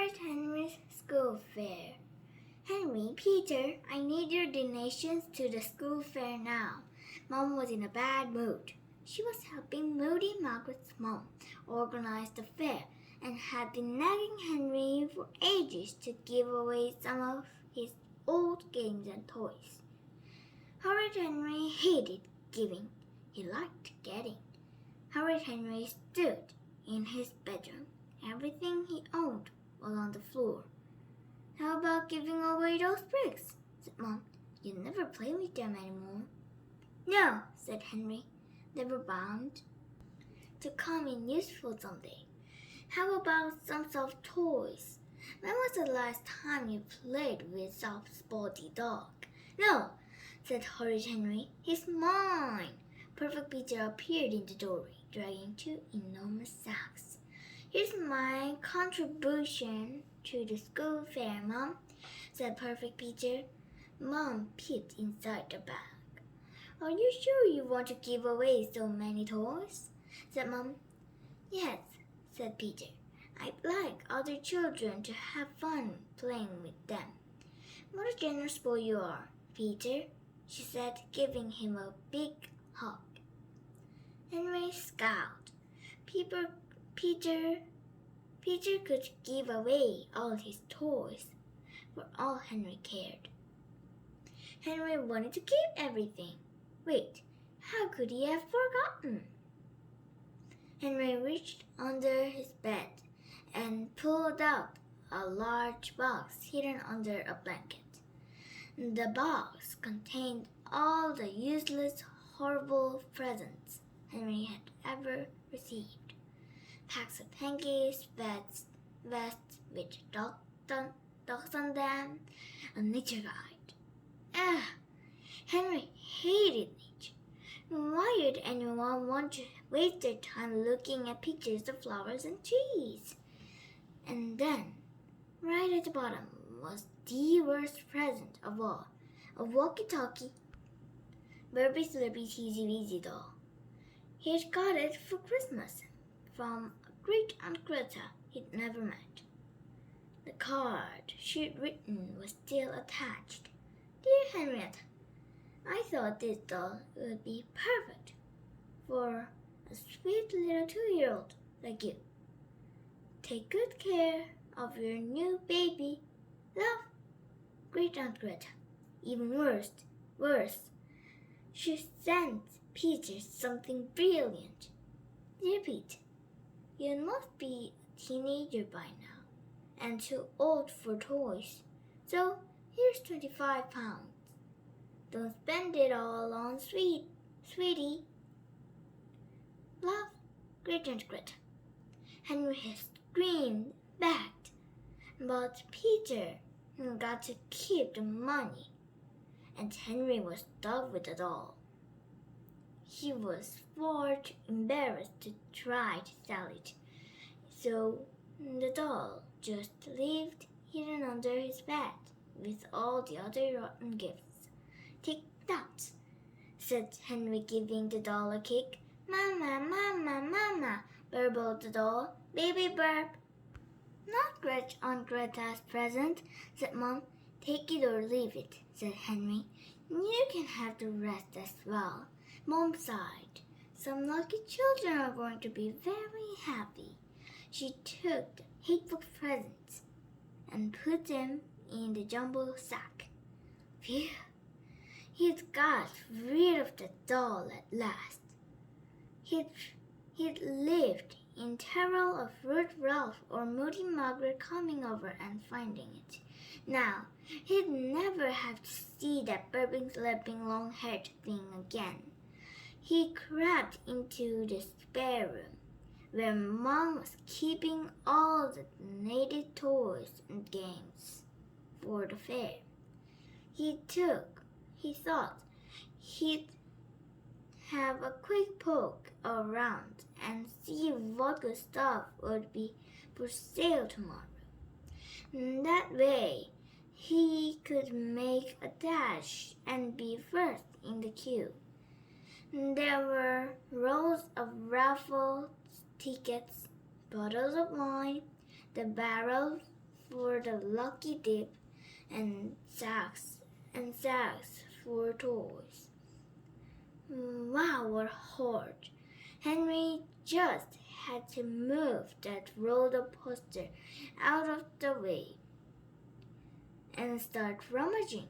Horrid Henry's school fair. Henry, Peter, I need your donations to the school fair now. Mom was in a bad mood. She was helping Moody Margaret's mom organize the fair and had been nagging Henry for ages to give away some of his old games and toys. Horrid Henry hated giving. He liked getting. Horrid Henry stood in his bedroom. Everything he owned was on the floor. How about giving away those bricks? Said Mom. You never play with them anymore. No, said Henry. They were bound to come in useful someday. How about some soft toys? When was the last time you played with soft spotty dog? No, said Horrid Henry. He's mine. Perfect Peter appeared in the doorway, dragging two enormous sacks. Here's my contribution to the school fair, Mom, said Perfect Peter. Mom peeped inside the bag. Are you sure you want to give away so many toys? Said Mom. Yes, said Peter. I'd like other children to have fun playing with them. What a generous boy you are, Peter, she said, giving him a big hug. Henry scowled. Peter could give away all his toys, for all Henry cared. Henry wanted to keep everything. Wait, how could he have forgotten? Henry reached under his bed and pulled out a large box hidden under a blanket. The box contained all the useless, horrible presents Henry had ever received. Packs of hankies, vests with dogs on them, a nature guide. Henry hated nature. Why would anyone want to waste their time looking at pictures of flowers and trees? And then, right at the bottom was the worst present of all, a walkie-talkie. Burby Slurpy Teasy Weasy doll. He'd got it for Christmas from a great Aunt Greta he'd never met. The card she'd written was still attached. Dear Henrietta, I thought this doll would be perfect for a sweet little 2-year-old like you. Take good care of your new baby. Love, Great Aunt Greta. Even worse, she sent Peter something brilliant. Dear Pete, you must be a teenager by now and too old for toys. So here's 25 pounds. Don't spend it all on sweetie. Love, Great Aunt Greta. Henry had screamed back, but Peter got to keep the money, and Henry was stuck with the doll. He was far too embarrassed to try to sell it, so the doll just lived hidden under his bed with all the other rotten gifts. Take that, said Henry, giving the doll a kick. Mama, mama, mama, burbled the doll. Baby burp. Not Great Aunt Greta's present, said Mom. Take it or leave it, said Henry. You can have the rest as well. Mom sighed. Some lucky children are going to be very happy. She took the hateful presents and put them in the jumbo sack. Phew! He'd got rid of the doll at last. He'd lived in terror of Ruth Ralph or Moody Margaret coming over and finding it. Now, he'd never have to see that burping, slapping, long-haired thing again. He crept into the spare room, where Mom was keeping all the donated toys and games for the fair. He thought he'd have a quick poke around and see what good stuff would be for sale tomorrow. That way, he could make a dash and be first in the queue. There were rows of raffle tickets, bottles of wine, the barrel for the lucky dip and sacks for toys. Wow, what hard! Henry just had to move that roller poster out of the way and start rummaging.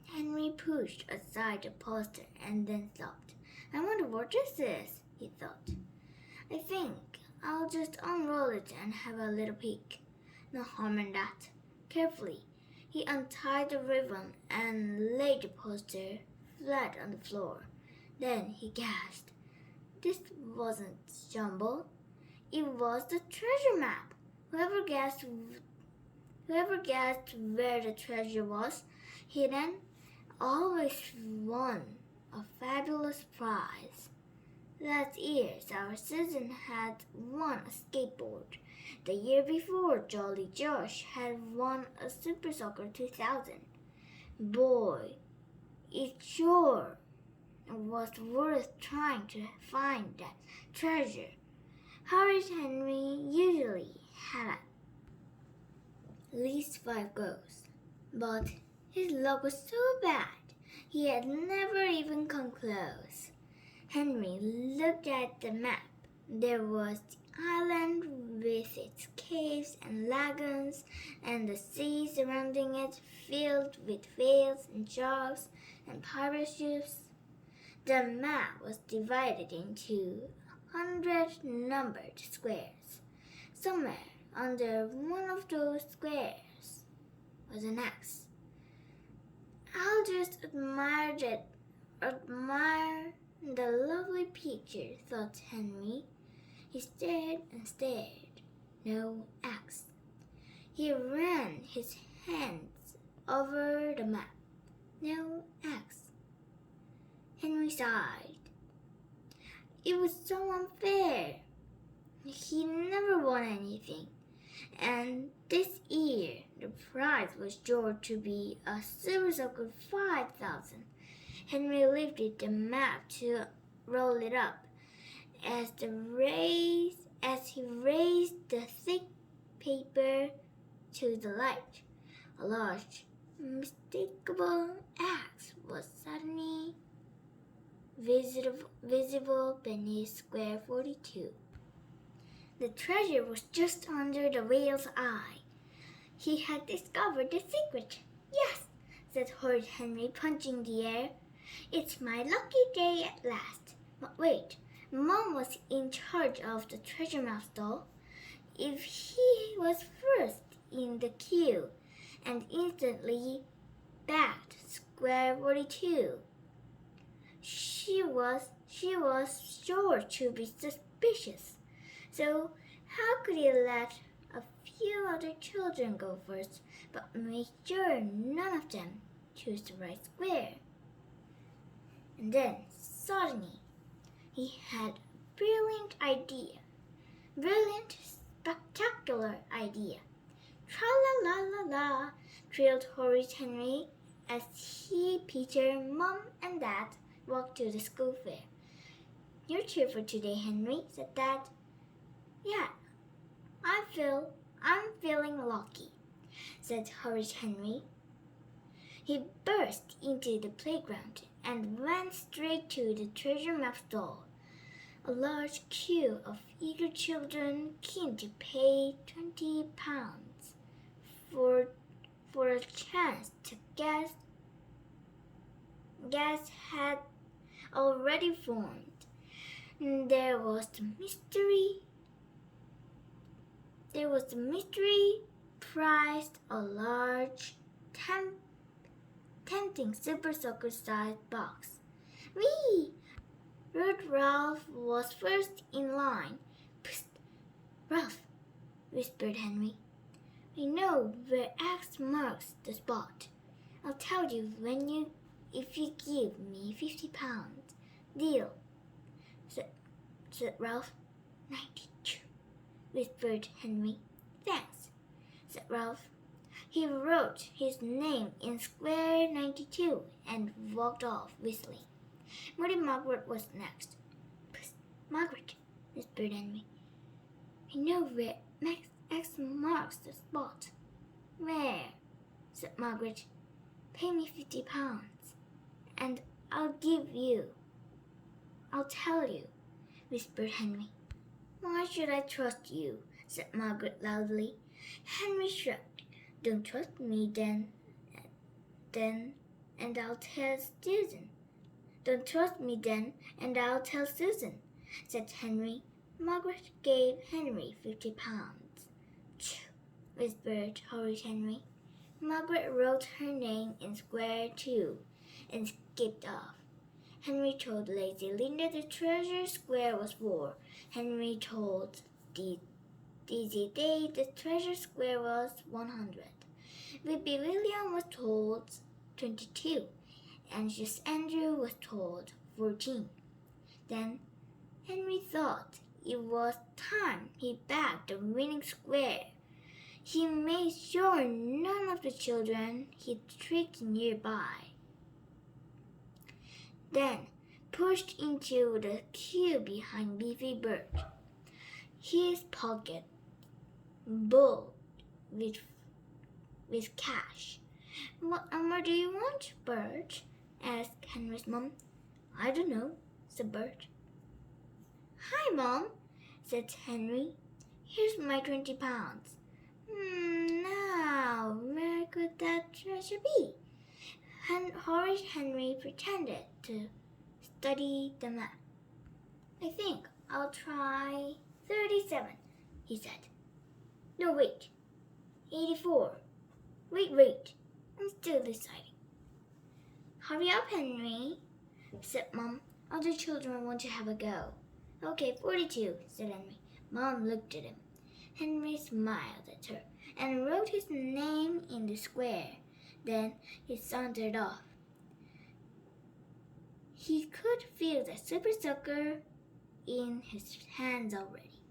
Henry pushed aside the poster and then stopped. I wonder what this is, he thought. I think I'll just unroll it and have a little peek. No harm in that. Carefully, he untied the ribbon and laid the poster flat on the floor. Then he gasped. This wasn't jumble. It was the treasure map. Whoever guessed where the treasure was hidden always won a fabulous prize. Last year, our Susan had won a skateboard. The year before, Jolly Josh had won a Super Soccer 2000. Boy, it sure was worth trying to find that treasure. Horrid Henry usually had at least 5 goals, but his luck was so bad he had never even come close. Henry looked at the map. There was the island with its caves and lagoons, and the sea surrounding it filled with whales and sharks and pirate ships. The map was divided into 100 numbered squares. Somewhere under one of those squares was an X. I'll just admire the lovely picture, thought Henry. He stared and stared. No X. He ran his hands over the map. No X. Henry sighed. It was so unfair. He never won anything. And this year, the prize was sure to be a Super Soccer 5000. Henry lifted the map to roll it up. As he raised the thick paper to the light, a large, unmistakable X was suddenly visible beneath square 42. The treasure was just under the whale's eye. He had discovered the secret. Yes, said Horrid Henry, punching the air. It's my lucky day at last. But wait, Mom was in charge of the treasure map stall. If he was first in the queue and instantly backed square 42, she was sure to be suspicious. So how could he let a few other children go first, but make sure none of them chose the right square? And then, suddenly, he had a brilliant idea. Brilliant, spectacular idea. Tra-la-la-la-la, trilled Horrid Henry as he, Peter, Mom, and Dad walked to the school fair. You're cheerful today, Henry, said Dad. Yeah, I'm feeling lucky, said Horrid Henry. He burst into the playground and went straight to the treasure map stall. A large queue of eager children keen to pay £20 for a chance to guess had already formed. There was the mystery prized a large, tempting Super Soccer-sized box. Whee! Rude Ralph was first in line. Psst! Ralph, whispered Henry. I know where X marks the spot. I'll tell you if you give me £50. Deal, said Ralph. 92, whispered Henry. Thanks, said Ralph. He wrote his name in square 92 and walked off whistling. Moody Margaret was next. Psst, Margaret, whispered Henry. I know where X marks the spot. Where? Said Margaret. Pay me £50, and I'll tell you, whispered Henry. Why should I trust you? Said Margaret loudly. Henry shrugged. Don't trust me then, and I'll tell Susan. Don't trust me then, and I'll tell Susan, said Henry. Margaret gave Henry £50. Phew, whispered Horrid Henry. Margaret wrote her name in square too, and skipped off. Henry told lazy Linda the treasure square was 4. Henry told Daisy Day the treasure square was 100. Whippy William was told 22. Anxious Andrew was told 14. Then Henry thought it was time he bagged the winning square. He made sure none of the children he tricked nearby. Then pushed into the queue behind Beefy Bird. His pocket bulged with cash. What number do you want, Bert? Asked Henry's mom. I don't know, said Bert. Hi, Mom, said Henry. Here's my £20. Now, where could that treasure be? Horrid Henry pretended to study the map. I think I'll try 37, he said. No, wait. 84. Wait. I'm still deciding. Hurry up, Henry, said Mom. Other children want to have a go. Okay, 42, said Henry. Mom looked at him. Henry smiled at her and wrote his name in the square. Then he sauntered off. He could feel the super soaker in his hands already.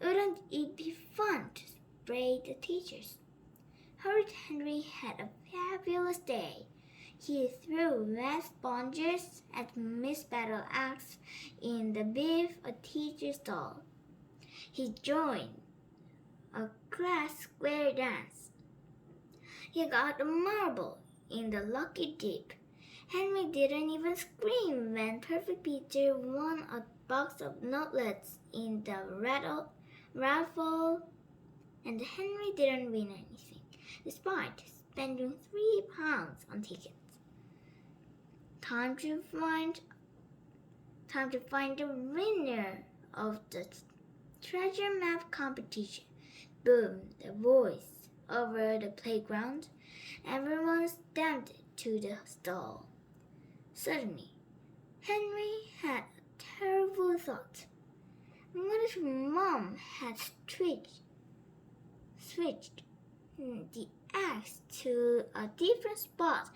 Wouldn't it be fun to spray the teachers? Horrid Henry had a fabulous day. He threw wet sponges at Miss Battle Axe in the beef a teacher stall. He joined a class square dance. He got a marble in the lucky dip. Henry didn't even scream when Perfect Peter won a box of notelets in the raffle, and Henry didn't win anything, despite spending £3 on tickets. Time to find the winner of the treasure map competition, boomed the voice over the playground. Everyone stamped to the stall. Suddenly, Henry had a terrible thought. What if Mom had switched the axe to a different spot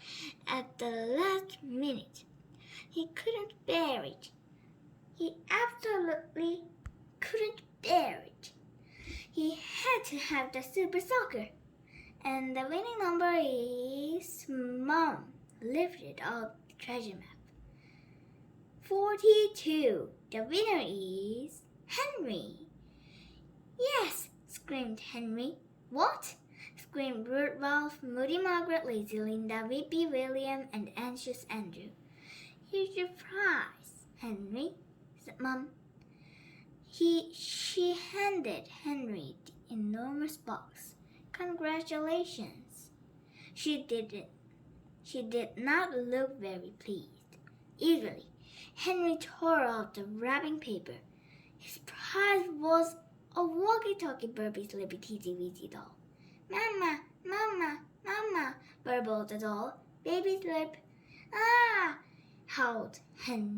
at the last minute? He couldn't bear it. He absolutely couldn't bear it. He had to have the super soccer. And the winning number is... Mom lifted up the treasure map. 42. The winner is... Henry. Yes, screamed Henry. What? Screamed Rudolph, Moody Margaret, Lazy Linda, Whippy William, and Anxious Andrew. Here's your prize, Henry, said Mom. She handed Henry the enormous box. Congratulations. She did not look very pleased. Eagerly, Henry tore off the wrapping paper. His prize was a walkie-talkie Burpy's Lippy Teensy Weensy doll. Mama, Mama, Mama, burbled the doll. Baby's lip. Ah! Howled Henry.